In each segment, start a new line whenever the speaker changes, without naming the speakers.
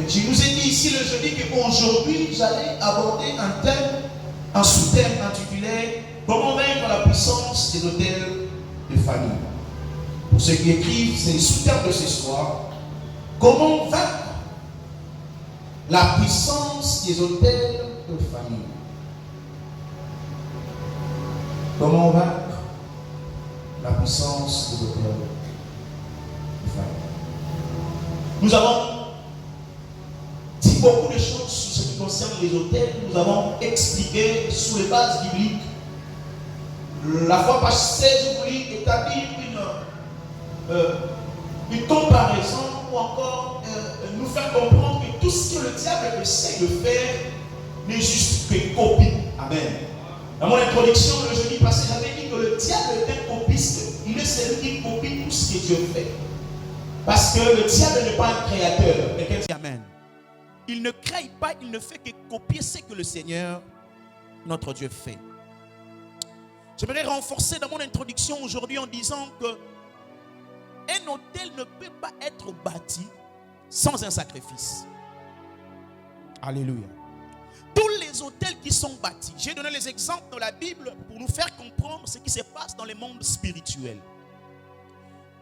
Je nous ai dit ici le jeudi qu'aujourd'hui, j'allais aborder un sous-thème intitulé Comment vaincre la puissance des autels de famille. Pour ceux qui écrivent, c'est le sous-thème de ce soir. Comment vaincre la puissance des autels de famille. Comment vaincre la puissance des autels de famille. Nous avons dit beaucoup de choses sur ce qui concerne les autels. Nous avons expliqué sous les bases bibliques. La fois passée, je voulais établir une comparaison ou encore nous faire comprendre que tout ce que le diable essaie de faire n'est juste que copie. Amen. Dans mon introduction, le jeudi passé, j'avais dit que le diable est un copiste. Il est celui qui copie tout ce que Dieu fait. Parce que le diable n'est pas un créateur. Quelqu'un dit Amen. Il ne crée pas, il ne fait que copier ce que le Seigneur, notre Dieu, fait. J'aimerais renforcer dans mon introduction aujourd'hui en disant que un autel ne peut pas être bâti sans un sacrifice. Alléluia. Tous les autels qui sont bâtis, j'ai donné les exemples dans la Bible pour nous faire comprendre ce qui se passe dans le monde spirituel.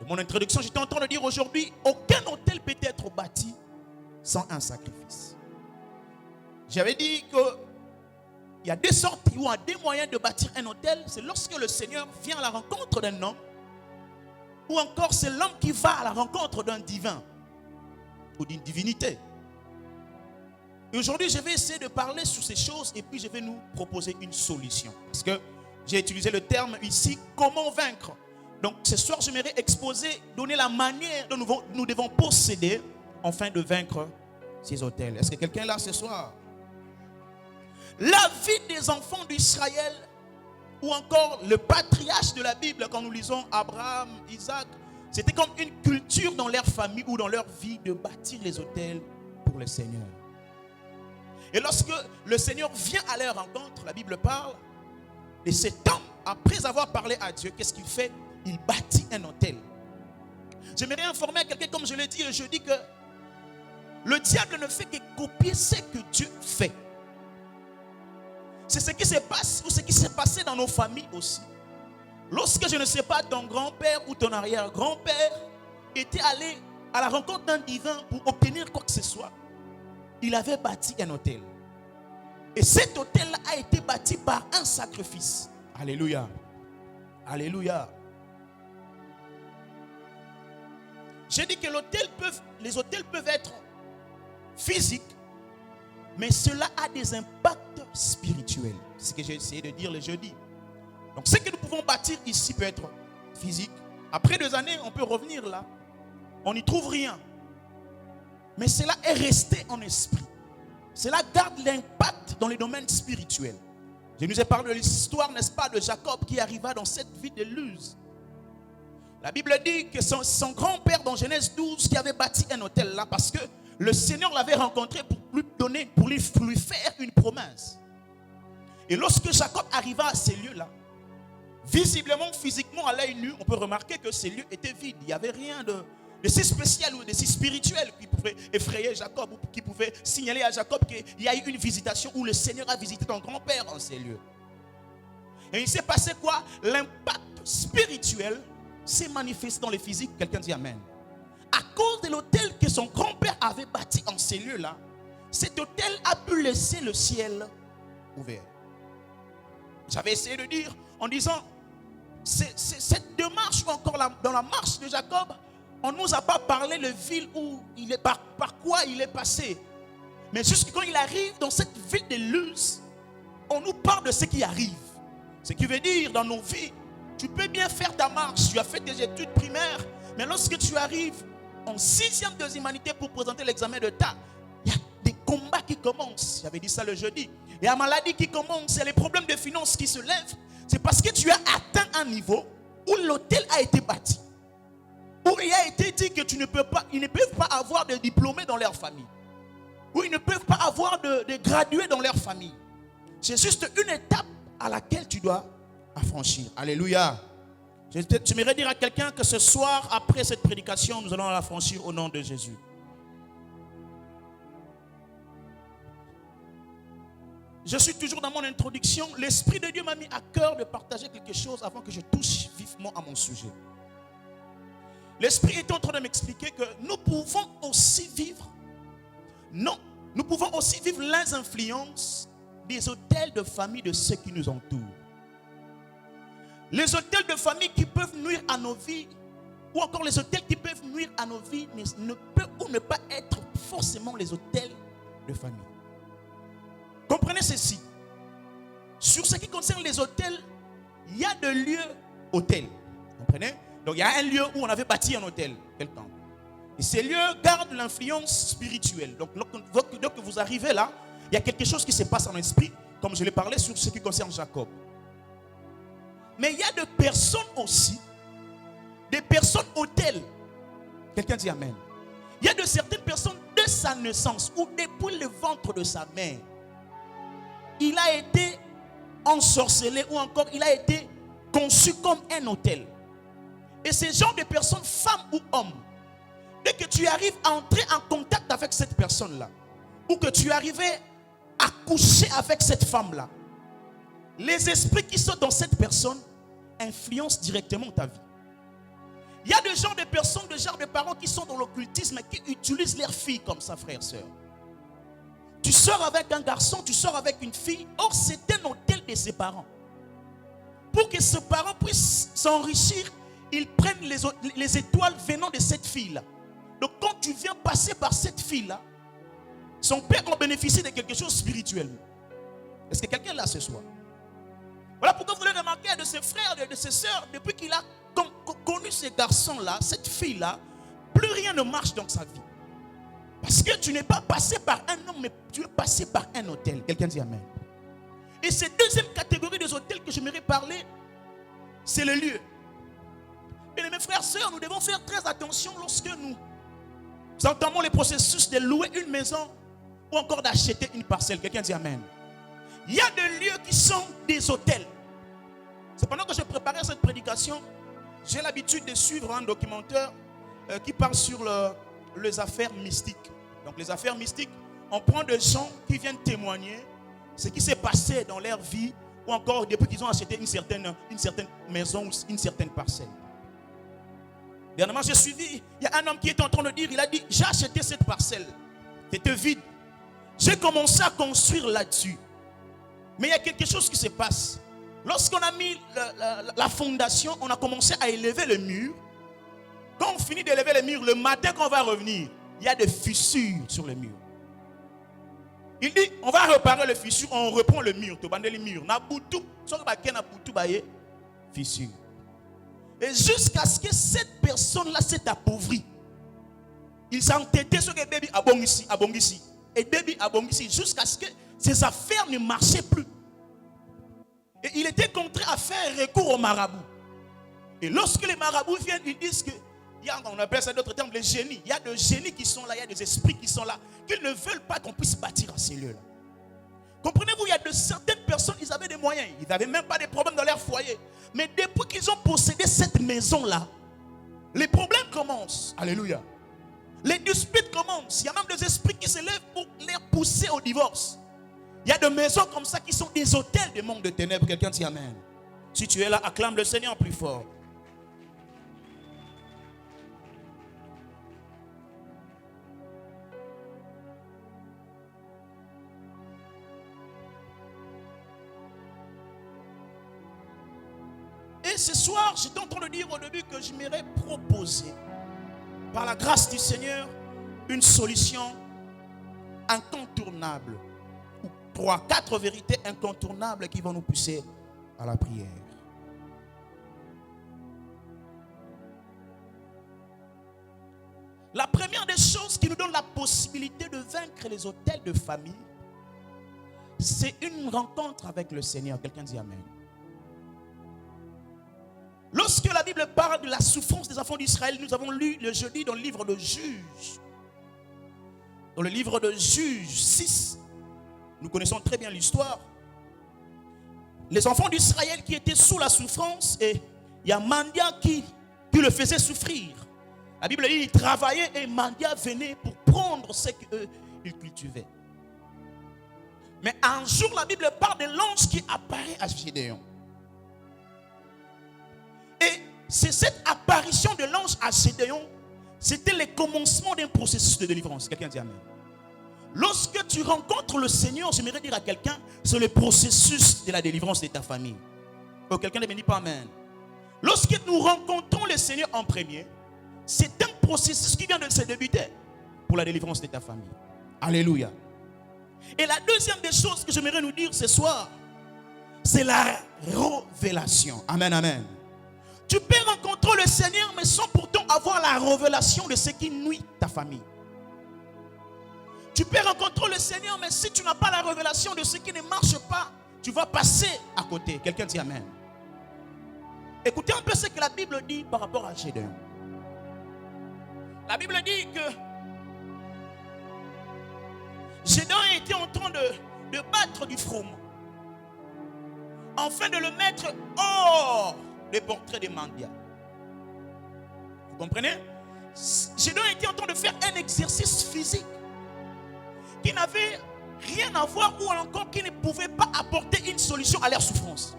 Dans mon introduction, j'étais en train de dire aujourd'hui, aucun autel peut être bâti sans un sacrifice. J'avais dit que il y a deux sortes ou deux moyens de bâtir un autel. C'est lorsque le Seigneur vient à la rencontre d'un homme, ou encore c'est l'homme qui va à la rencontre d'un divin ou d'une divinité. Et aujourd'hui, je vais essayer de parler sur ces choses et puis je vais nous proposer une solution. Parce que j'ai utilisé le terme ici, comment vaincre. Donc ce soir, j'aimerais exposer, donner la manière dont nous devons procéder afin de vaincre ces autels. Est-ce que quelqu'un est là ce soir? La vie des enfants d'Israël, ou encore le patriarche de la Bible, quand nous lisons Abraham, Isaac, c'était comme une culture dans leur famille ou dans leur vie de bâtir les autels pour le Seigneur. Et lorsque le Seigneur vient à leur rencontre, la Bible parle, et cet homme, après avoir parlé à Dieu, qu'est-ce qu'il fait? Il bâtit un autel. J'aimerais informer quelqu'un, comme je l'ai dit, je dis que le diable ne fait que copier ce que Dieu fait. C'est ce qui se passe ou ce qui s'est passé dans nos familles aussi. Lorsque, je ne sais pas, ton grand-père ou ton arrière-grand-père était allé à la rencontre d'un divin pour obtenir quoi que ce soit, il avait bâti un autel. Et cet autel a été bâti par un sacrifice. Alléluia. Alléluia. J'ai dit que les autels peuvent être physiques, mais cela a des impacts spirituels. C'est ce que j'ai essayé de dire le jeudi. Donc ce que nous pouvons bâtir ici peut être physique. Après 2 années, on peut revenir là. On n'y trouve rien. Mais cela est resté en esprit. Cela garde l'impact dans les domaines spirituels. Je nous ai parlé de l'histoire, n'est-ce pas, de Jacob qui arriva dans cette vie de Luz. La Bible dit que son grand-père dans Genèse 12 qui avait bâti un autel là parce que le Seigneur l'avait rencontré pour lui faire une promesse. Et lorsque Jacob arriva à ces lieux-là, visiblement, physiquement, à l'œil nu, on peut remarquer que ces lieux étaient vides. Il n'y avait rien de si spécial ou de si spirituel qui pouvait effrayer Jacob ou qui pouvait signaler à Jacob qu'il y a eu une visitation où le Seigneur a visité ton grand-père en ces lieux. Et il s'est passé quoi? L'impact spirituel s'est manifesté dans le physique. Quelqu'un dit Amen. À cause de l'autel que son grand-père avait bâti en ces lieux-là, cet autel a pu laisser le ciel ouvert. J'avais essayé de dire en disant, cette démarche ou encore dans la marche de Jacob, on ne nous a pas parlé de ville où il est, par quoi il est passé. Mais juste quand il arrive dans cette ville de Luz, on nous parle de ce qui arrive. Ce qui veut dire dans nos vies, tu peux bien faire ta marche, tu as fait tes études primaires, mais lorsque tu arrives en 6e de humanité pour présenter l'examen d'État, il y a des combats qui commencent. J'avais dit ça le jeudi. Il y a la maladie qui commence, il y a les problèmes de finances qui se lèvent. C'est parce que tu as atteint un niveau où l'autel a été bâti. Où il a été dit que ils ne peuvent pas avoir de diplômés dans leur famille. Où ils ne peuvent pas avoir de gradués dans leur famille. C'est juste une étape à laquelle tu dois affranchir. Alléluia. J'aimerais dire à quelqu'un que ce soir, après cette prédication, nous allons la franchir au nom de Jésus. Je suis toujours dans mon introduction. L'Esprit de Dieu m'a mis à cœur de partager quelque chose avant que je touche vivement à mon sujet. L'Esprit est en train de m'expliquer que nous pouvons aussi vivre, non, nous pouvons aussi vivre les influences des hôtels de famille de ceux qui nous entourent. Les hôtels de famille qui peuvent nuire à nos vies, ou encore les hôtels qui peuvent nuire à nos vies, ne peuvent ou ne pas être forcément les hôtels de famille. Comprenez ceci. Sur ce qui concerne les hôtels, il y a de lieux hôtels. Comprenez? Donc il y a un lieu où on avait bâti un hôtel, quelque temps. Et ces lieux gardent l'influence spirituelle. Donc lorsque vous arrivez là, il y a quelque chose qui se passe en l'esprit, comme je l'ai parlé sur ce qui concerne Jacob. Mais il y a des personnes aussi, des personnes hôtels. Quelqu'un dit Amen. Il y a de certaines personnes de sa naissance ou depuis le ventre de sa mère, il a été ensorcelé ou encore il a été conçu comme un hôtel. Et ces genres de personnes, femmes ou hommes, dès que tu arrives à entrer en contact avec cette personne-là, ou que tu arrivais à coucher avec cette femme-là, les esprits qui sont dans cette personne influencent directement ta vie. Il y a des genres de personnes, des genres de parents qui sont dans l'occultisme et qui utilisent leurs filles comme ça, frère, sœur. Tu sors avec un garçon, tu sors avec une fille, or c'est un hôtel de ses parents. Pour que ses parents puissent s'enrichir, ils prennent les étoiles venant de cette fille-là. Donc quand tu viens passer par cette fille-là, son père en bénéficie de quelque chose spirituellement. Est-ce que quelqu'un est là ce soir? Voilà pourquoi vous allez remarquer de ses frères et de ses sœurs, depuis qu'il a connu ces garçons-là, cette fille-là, plus rien ne marche dans sa vie. Parce que tu n'es pas passé par un homme, mais tu es passé par un hôtel. Quelqu'un dit Amen. Et cette deuxième catégorie des hôtels que j'aimerais parler, c'est le lieu. Et mes frères et sœurs, nous devons faire très attention lorsque nous entamons le processus de louer une maison ou encore d'acheter une parcelle. Quelqu'un dit Amen. Il y a des lieux qui sont des hôtels. C'est pendant que je préparais cette prédication, j'ai l'habitude de suivre un documentaire qui parle sur les affaires mystiques. Donc les affaires mystiques, on prend des gens qui viennent témoigner ce qui s'est passé dans leur vie ou encore depuis qu'ils ont acheté une certaine maison ou une certaine parcelle. Dernièrement, j'ai suivi, il y a un homme qui est en train de dire, il a dit, j'ai acheté cette parcelle, c'était vide. J'ai commencé à construire là-dessus. Mais il y a quelque chose qui se passe. Lorsqu'on a mis la fondation, on a commencé à élever le mur. Quand on finit d'élever le mur, le matin qu'on va revenir, il y a des fissures sur le mur. Il dit, on va réparer les fissures, on reprend le mur, fissure. Et jusqu'à ce que cette personne-là s'est appauvrie. Il s'entêtait sur que baby abongi. Et baby abongi jusqu'à ce que ses affaires ne marchaient plus. Et il était contraint à faire recours aux marabouts. Et lorsque les marabouts viennent, ils disent que, on appelle ça d'autres termes, les génies. Il y a des génies qui sont là, il y a des esprits qui sont là, qu'ils ne veulent pas qu'on puisse bâtir à ces lieux-là. Comprenez-vous, il y a de certaines personnes, ils avaient des moyens, ils n'avaient même pas de problèmes dans leur foyer. Mais depuis qu'ils ont possédé cette maison-là, les problèmes commencent. Alléluia. Les disputes commencent. Il y a même des esprits qui se lèvent pour les pousser au divorce. Il y a des maisons comme ça qui sont des hôtels de monde de ténèbres. Quelqu'un dit Amen. Si tu es là, acclame le Seigneur plus fort. Et ce soir, j'étais en train de dire au début que je m'aurais proposé, par la grâce du Seigneur, une solution incontournable. 3-4 vérités incontournables qui vont nous pousser à la prière. La première des choses qui nous donne la possibilité de vaincre les hôtels de famille, c'est une rencontre avec le Seigneur. Quelqu'un dit Amen. Lorsque la Bible parle de la souffrance des enfants d'Israël, nous avons lu le jeudi dans le livre de Juges. Dans le livre de Juges 6, nous connaissons très bien l'histoire. Les enfants d'Israël qui étaient sous la souffrance, et il y a Mandia qui le faisait souffrir. La Bible dit qu'il travaillait et Mandia venait pour prendre ce qu'ils cultivaient. Mais un jour, la Bible parle de l'ange qui apparaît à Gédéon. Et c'est cette apparition de l'ange à Gédéon, c'était le commencement d'un processus de délivrance. Quelqu'un dit amen. Lorsque tu rencontres le Seigneur, j'aimerais dire à quelqu'un, c'est le processus de la délivrance de ta famille. Oh, quelqu'un ne me dit pas amen. Lorsque nous rencontrons le Seigneur en premier, c'est un processus qui vient de se débuter pour la délivrance de ta famille. Alléluia. Et la deuxième des choses que j'aimerais nous dire ce soir, c'est la révélation. Amen, amen. Tu peux rencontrer le Seigneur, mais sans pourtant avoir la révélation de ce qui nuit ta famille. Tu peux rencontrer le Seigneur, mais si tu n'as pas la révélation de ce qui ne marche pas, tu vas passer à côté. Quelqu'un dit amen. Écoutez un peu ce que la Bible dit par rapport à Gédéon. La Bible dit que Gédéon était en train de battre du froment, afin de le mettre hors des portraits des mendiants. Vous comprenez? Gédéon était en train de faire un exercice physique qui n'avait rien à voir ou encore qui ne pouvait pas apporter une solution à leur souffrance.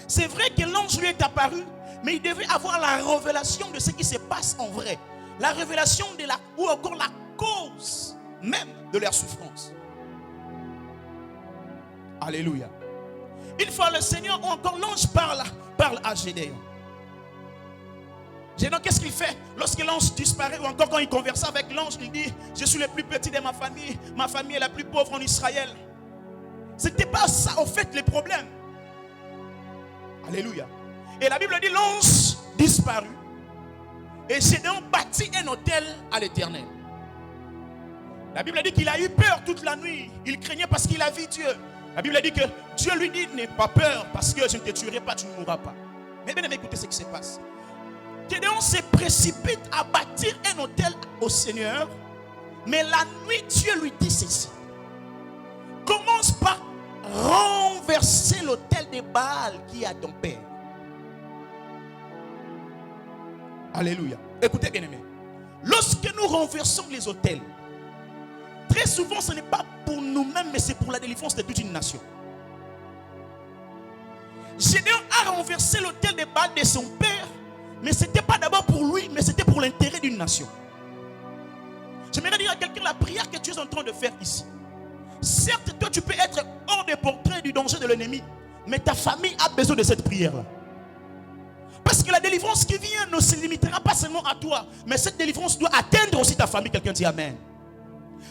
C'est vrai que l'ange lui est apparu, mais il devait avoir la révélation de ce qui se passe en vrai. La révélation ou encore la cause même de leur souffrance. Alléluia. Une fois le Seigneur ou encore l'ange parle à Gédéon. Gédéon, qu'est-ce qu'il fait? Lorsque l'ange disparaît ou encore quand il converse avec l'ange, il dit: je suis le plus petit de ma famille est la plus pauvre en Israël. Ce n'était pas ça en fait le problème. Alléluia. Et la Bible dit: l'ange disparut et Gédéon bâtit un autel à l'Éternel. La Bible dit qu'il a eu peur toute la nuit. Il craignait parce qu'il a vu Dieu. La Bible dit que Dieu lui dit: n'aie pas peur parce que je ne te tuerai pas, tu ne mourras pas. Mais bien, écoutez ce qui se passe. Gédéon se précipite à bâtir un autel au Seigneur. Mais la nuit, Dieu lui dit ceci: commence par renverser l'autel de Baal qui est à ton père. Alléluia. Écoutez bien aimé. Lorsque nous renversons les autels, très souvent ce n'est pas pour nous-mêmes, mais c'est pour la délivrance de toute une nation. Gédéon a renversé l'autel de Baal de son père, mais ce n'était pas d'abord pour lui, mais c'était pour l'intérêt d'une nation. J'aimerais dire à quelqu'un la prière que tu es en train de faire ici. Certes, toi tu peux être hors des portraits du danger de l'ennemi, mais ta famille a besoin de cette prière-là. Parce que la délivrance qui vient ne se limitera pas seulement à toi, mais cette délivrance doit atteindre aussi ta famille. Quelqu'un dit amen.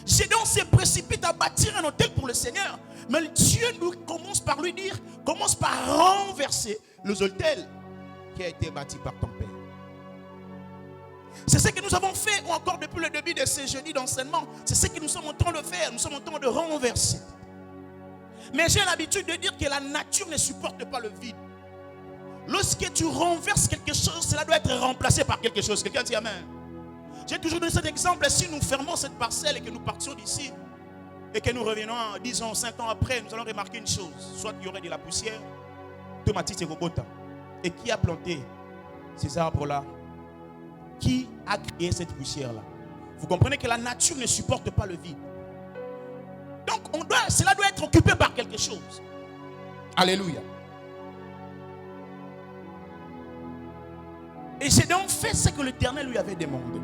Gédéon se précipite à bâtir un autel pour le Seigneur, mais Dieu nous commence par renverser les autels qui a été bâti par ton père. C'est ce que nous avons fait, ou encore depuis le début de ce jeudi d'enseignement. C'est ce que nous sommes en train de faire. Nous sommes en train de renverser. Mais j'ai l'habitude de dire que la nature ne supporte pas le vide. Lorsque tu renverses quelque chose, cela doit être remplacé par quelque chose. Quelqu'un dit amen. J'ai toujours donné cet exemple. Si nous fermons cette parcelle et que nous partions d'ici et que nous revenons 10 ans, 5 ans après, nous allons remarquer une chose. Soit il y aurait de la poussière, tomates et robota. Et qui a planté ces arbres-là? Qui a créé cette poussière-là? Vous comprenez que la nature ne supporte pas le vide. Donc cela doit être occupé par quelque chose. Alléluia. Et Gédéon fait ce que l'Éternel lui avait demandé.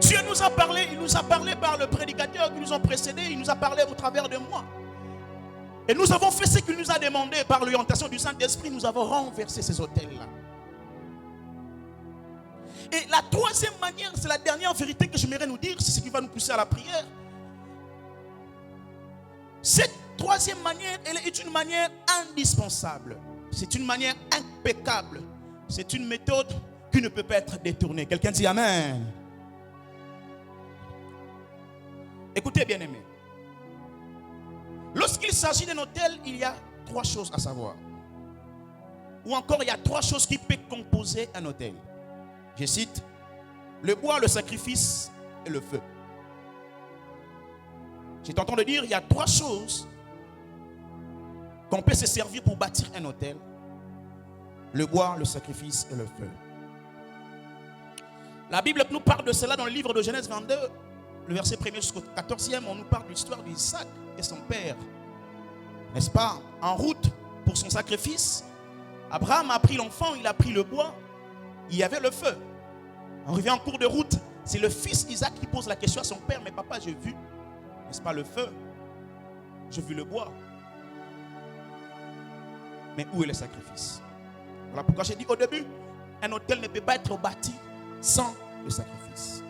Dieu nous a parlé, il nous a parlé par le prédicateur qui nous a précédé, il nous a parlé au travers de moi. Et nous avons fait ce qu'il nous a demandé par l'orientation du Saint-Esprit, nous avons renversé ces autels-là. Et la troisième manière, c'est la dernière vérité que j'aimerais nous dire, c'est ce qui va nous pousser à la prière. Cette troisième manière, elle est une manière indispensable. C'est une manière impeccable. C'est une méthode qui ne peut pas être détournée. Quelqu'un dit amen. Écoutez bien aimé. Lorsqu'il s'agit d'un autel, il y a 3 choses à savoir. Ou encore, il y a 3 choses qui peuvent composer un autel. Je cite: le bois, le sacrifice et le feu. J'étais en train de dire, il y a 3 choses qu'on peut se servir pour bâtir un autel. Le bois, le sacrifice et le feu. La Bible nous parle de cela dans le livre de Genèse 22. le verset 1er jusqu'au 14e, on nous parle de l'histoire d'Isaac et son père. N'est-ce pas? En route pour son sacrifice, Abraham a pris l'enfant, il a pris le bois, il y avait le feu. On revient en cours de route, c'est le fils Isaac qui pose la question à son père, mais papa, j'ai vu, n'est-ce pas, le feu? J'ai vu le bois. Mais où est le sacrifice? Voilà pourquoi j'ai dit au début, un autel ne peut pas être bâti sans le sacrifice.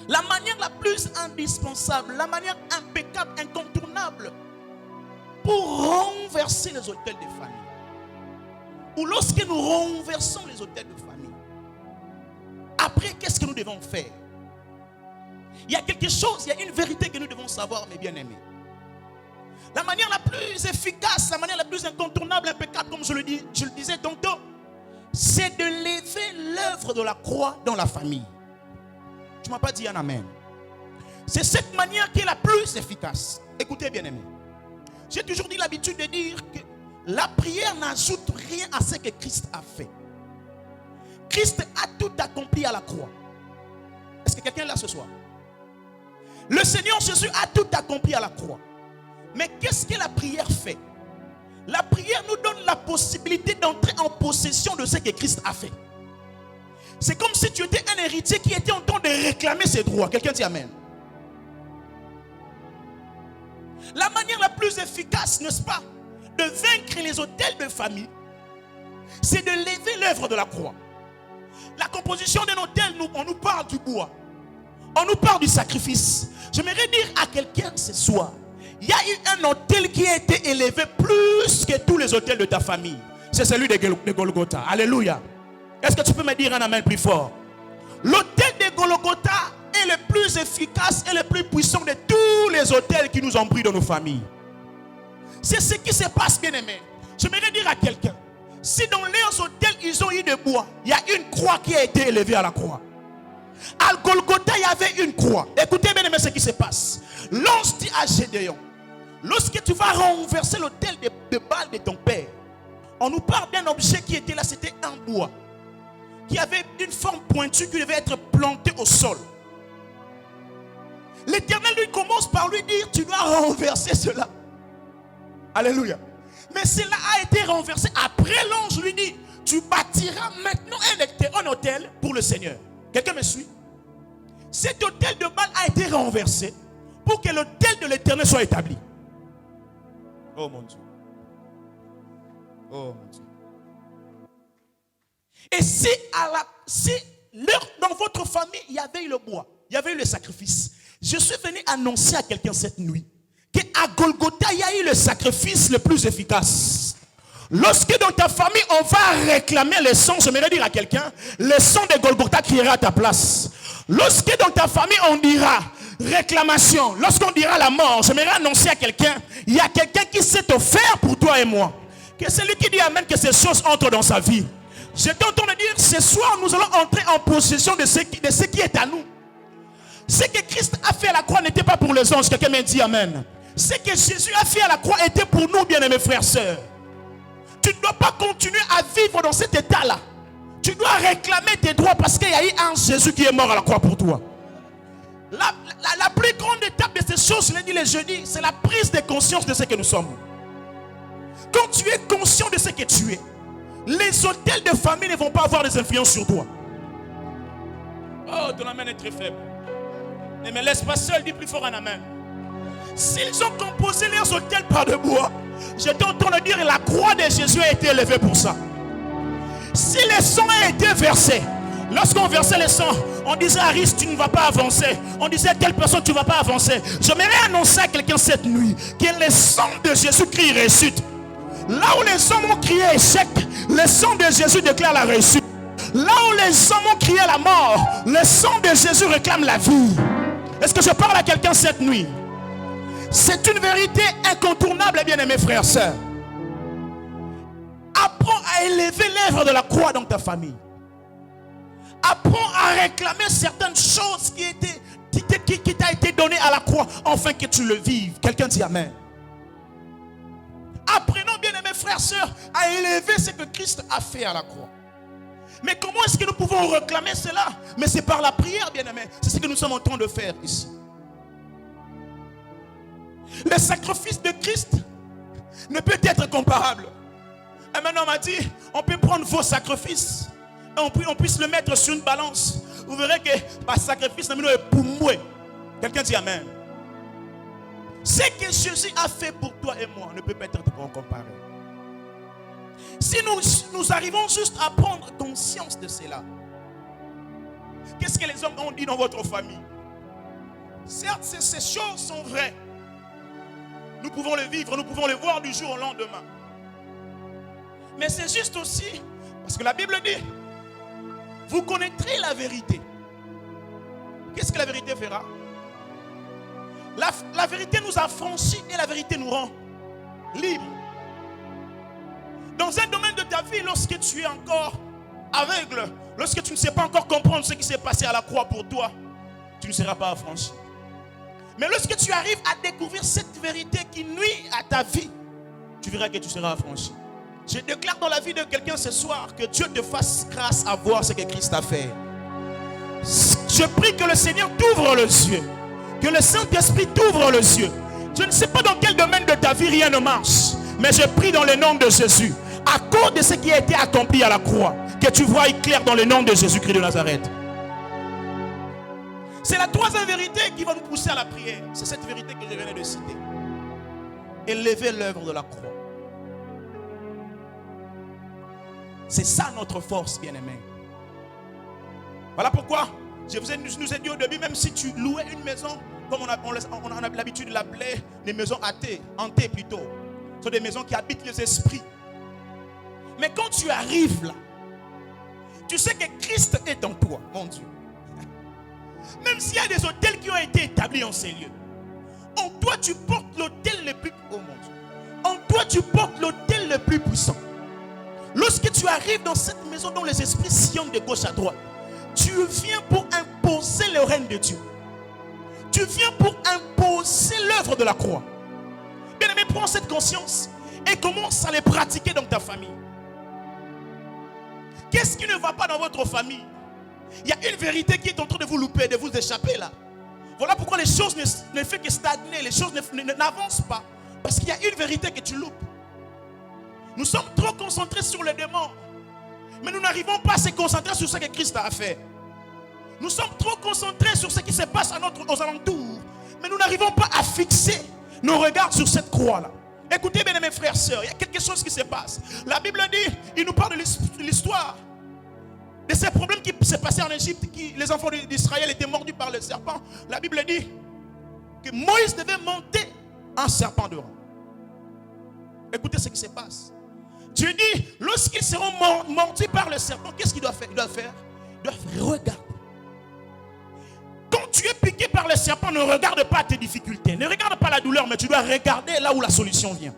La manière la plus indispensable, la manière impeccable, incontournable pour renverser les autels de famille, ou lorsque nous renversons les autels de famille, après qu'est-ce que nous devons faire? Il y a quelque chose, il y a une vérité que nous devons savoir, mes bien-aimés. La manière la plus efficace, la manière la plus incontournable, impeccable, comme je le disais tantôt, c'est de lever l'œuvre de la croix dans la famille. Tu ne m'as pas dit un amen. C'est cette manière qui est la plus efficace. Écoutez, bien-aimés. J'ai toujours dit l'habitude de dire que la prière n'ajoute rien à ce que Christ a fait. Christ a tout accompli à la croix. Est-ce que quelqu'un est là ce soir? Le Seigneur Jésus a tout accompli à la croix. Mais qu'est-ce que la prière fait? La prière nous donne la possibilité d'entrer en possession de ce que Christ a fait. C'est comme si tu étais un héritier qui était en train de réclamer ses droits. Quelqu'un dit amen. La manière la plus efficace, n'est-ce pas, de vaincre les autels de famille, c'est de lever l'œuvre de la croix. La composition d'un autel, on nous parle du bois. On nous parle du sacrifice. J'aimerais dire à quelqu'un ce soir, il y a eu un autel qui a été élevé plus que tous les autels de ta famille. C'est celui de Golgotha. Alléluia. Est-ce que tu peux me dire un amen plus fort? L'autel de Golgotha est le plus efficace et le plus puissant de tous les autels qui nous ont pris dans nos familles. C'est ce qui se passe, bien aimé. J'aimerais dire à quelqu'un, si dans leurs autels ils ont eu de bois, il y a une croix qui a été élevée à la croix. À Golgotha, il y avait une croix. Écoutez bien aimé ce qui se passe. L'ange dit à Gédéon, lorsque tu vas renverser l'autel de Baal de ton père, on nous parle d'un objet qui était là, c'était un bois qui avait une forme pointue qui devait être planté au sol. L'Éternel lui commence par lui dire, tu dois renverser cela. Alléluia. Mais cela a été renversé. Après, l'ange lui dit, tu bâtiras maintenant un autel pour le Seigneur. Quelqu'un me suit? Cet autel de Baal a été renversé pour que l'autel de l'Éternel soit établi. Oh mon Dieu. Oh mon Dieu. Et si dans votre famille, il y avait eu le bois, il y avait eu le sacrifice, je suis venu annoncer à quelqu'un cette nuit qu'à Golgotha, il y a eu le sacrifice le plus efficace. Lorsque dans ta famille, on va réclamer le sang, je vais dire à quelqu'un, le sang de Golgotha criera à ta place. Lorsque dans ta famille, on dira réclamation, lorsqu'on dira la mort, je vais annoncer à quelqu'un, il y a quelqu'un qui s'est offert pour toi et moi. Que celui qui dit amen, que ces choses entrent dans sa vie. J'étais en train de dire, ce soir, nous allons entrer en possession de ce qui est à nous. Ce que Christ a fait à la croix n'était pas pour les anges. Quelqu'un m'a dit amen. Ce que Jésus a fait à la croix était pour nous, bien-aimés frères et sœurs. Tu ne dois pas continuer à vivre dans cet état-là. Tu dois réclamer tes droits parce qu'il y a eu un Jésus qui est mort à la croix pour toi. La plus grande étape de ces choses, je l'ai dit le jeudi, c'est la prise de conscience de ce que nous sommes. Quand tu es conscient de ce que tu es, les autels de famille ne vont pas avoir des influences sur toi. Oh, ton amen est très faible. Ne me laisse pas seul, dis plus fort un amen. S'ils ont composé leurs autels par de bois, j'étais en train de dire la croix de Jésus a été élevée pour ça. Si le sang a été versé, lorsqu'on versait le sang, on disait Aris, tu ne vas pas avancer. On disait telle personne, tu ne vas pas avancer. J'aimerais annoncer à quelqu'un cette nuit que le sang de Jésus-Christ ressuscite. Là où les hommes ont crié échec, le sang de Jésus déclare la réussite. Là où les hommes ont crié la mort, le sang de Jésus réclame la vie. Est-ce que je parle à quelqu'un cette nuit? C'est une vérité incontournable, bien-aimés frères et sœurs. Apprends à élever l'œuvre de la croix dans ta famille. Apprends à réclamer certaines choses qui t'a été données à la croix, afin que tu le vives. Quelqu'un dit amen. Apprenons, bien-aimés frères et sœurs, à élever ce que Christ a fait à la croix. Mais comment est-ce que nous pouvons réclamer cela? Mais c'est par la prière, bien-aimés. C'est ce que nous sommes en train de faire ici. Le sacrifice de Christ ne peut être comparable. Et maintenant on m'a dit, on peut prendre vos sacrifices et on puisse le mettre sur une balance. Vous verrez que par sacrifice, pour moi. Quelqu'un dit amen. Ce que Jésus a fait pour toi et moi ne peut pas être comparé. Si nous arrivons juste à prendre conscience de cela, qu'est-ce que les hommes ont dit dans votre famille? Certes, ces choses sont vraies. Nous pouvons le vivre, nous pouvons le voir du jour au lendemain. Mais c'est juste aussi, parce que la Bible dit, vous connaîtrez la vérité. Qu'est-ce que la vérité fera? La vérité nous affranchit et la vérité nous rend libres. Dans un domaine de ta vie, lorsque tu es encore aveugle, lorsque tu ne sais pas encore comprendre ce qui s'est passé à la croix pour toi, tu ne seras pas affranchi. Mais lorsque tu arrives à découvrir cette vérité qui nuit à ta vie, tu verras que tu seras affranchi. Je déclare dans la vie de quelqu'un ce soir que Dieu te fasse grâce à voir ce que Christ a fait. Je prie que le Seigneur t'ouvre les yeux, que le Saint-Esprit t'ouvre les yeux. Je ne sais pas dans quel domaine de ta vie rien ne marche, mais je prie dans le nom de Jésus, à cause de ce qui a été accompli à la croix, que tu vois clair dans le nom de Jésus-Christ de Nazareth. C'est la troisième vérité qui va nous pousser à la prière. C'est cette vérité que je venais de citer. Élever l'œuvre de la croix. C'est ça notre force, bien-aimés. Voilà pourquoi je nous ai dit au début, même si tu louais une maison, comme on a l'habitude de l'appeler, des maisons hantées plutôt. Ce sont des maisons qui habitent les esprits. Mais quand tu arrives là, tu sais que Christ est en toi, mon Dieu. Même s'il y a des hôtels qui ont été établis en ces lieux, en toi tu portes l'autel le plus haut, mon Dieu. En toi tu portes l'autel le plus puissant. Lorsque tu arrives dans cette maison dont les esprits sillonnent de gauche à droite, tu viens pour imposer le règne de Dieu. Tu viens pour imposer l'œuvre de la croix. Bien-aimé, prends cette conscience et commence à les pratiquer dans ta famille. Qu'est-ce qui ne va pas dans votre famille? Il y a une vérité qui est en train de vous louper, de vous échapper là. Voilà pourquoi les choses ne font que stagner, les choses n'avancent pas. Parce qu'il y a une vérité que tu loupes. Nous sommes trop concentrés sur les démons. Mais nous n'arrivons pas à se concentrer sur ce que Christ a fait. Nous sommes trop concentrés sur ce qui se passe aux alentours. Mais nous n'arrivons pas à fixer nos regards sur cette croix-là. Écoutez bien mes frères et sœurs, il y a quelque chose qui se passe. La Bible dit, il nous parle de l'histoire de ces problèmes qui s'est passé en Égypte, les enfants d'Israël étaient mordus par le serpent. La Bible dit que Moïse devait monter un serpent devant. Écoutez ce qui se passe. Dieu dit, lorsqu'ils seront mordus par le serpent, qu'est-ce qu'il doit faire? Il doit regarder. Quand tu es piqué par le serpent, ne regarde pas tes difficultés, ne regarde pas la douleur, mais tu dois regarder là où la solution vient.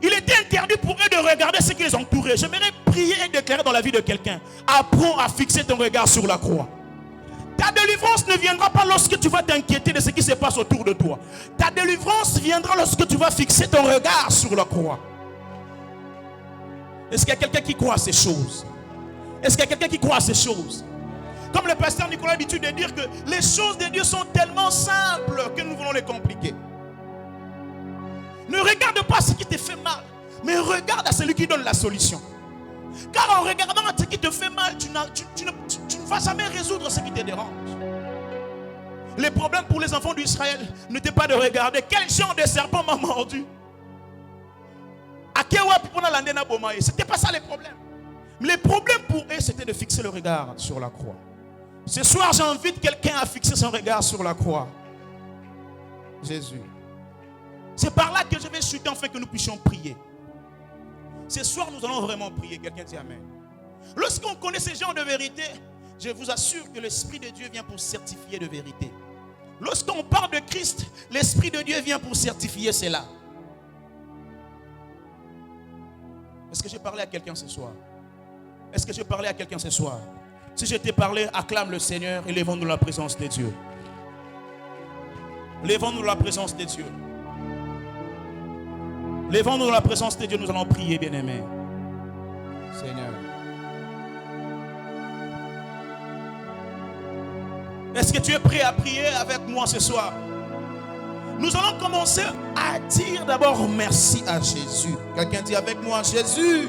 Il était interdit pour eux de regarder ce qui les entourait. J'aimerais prier et déclarer dans la vie de quelqu'un. Apprends à fixer ton regard sur la croix. Ta délivrance ne viendra pas lorsque tu vas t'inquiéter de ce qui se passe autour de toi. Ta délivrance viendra lorsque tu vas fixer ton regard sur la croix. Est-ce qu'il y a quelqu'un qui croit à ces choses? Est-ce qu'il y a quelqu'un qui croit à ces choses? Comme le pasteur Nicolas a l'habitude de dire que les choses de Dieu sont tellement simples que nous voulons les compliquer. Ne regarde pas ce qui te fait mal, mais regarde à celui qui donne la solution. Car en regardant à ce qui te fait mal, tu ne vas jamais résoudre ce qui te dérange. Les problèmes pour les enfants d'Israël n'étaient pas de regarder quel genre de serpent m'a mordu. C'était pas ça les problèmes. Les problèmes pour eux, c'était de fixer le regard sur la croix. Ce soir, j'invite quelqu'un à fixer son regard sur la croix. Jésus. C'est par là que je vais chuter afin que nous puissions prier. Ce soir, nous allons vraiment prier. Quelqu'un dit amen. Lorsqu'on connaît ce genre de vérité, je vous assure que l'Esprit de Dieu vient pour certifier de vérité. Lorsqu'on parle de Christ, l'Esprit de Dieu vient pour certifier cela. Est-ce que j'ai parlé à quelqu'un ce soir? Est-ce que j'ai parlé à quelqu'un ce soir? Si je t'ai parlé, acclame le Seigneur et lèvons-nous la présence de Dieu. Lèvons-nous la présence de Dieu. Lèvons-nous la présence de Dieu, nous allons prier, bien-aimés. Seigneur. Est-ce que tu es prêt à prier avec moi ce soir? Nous allons commencer à dire d'abord merci à Jésus. Quelqu'un dit avec moi, Jésus,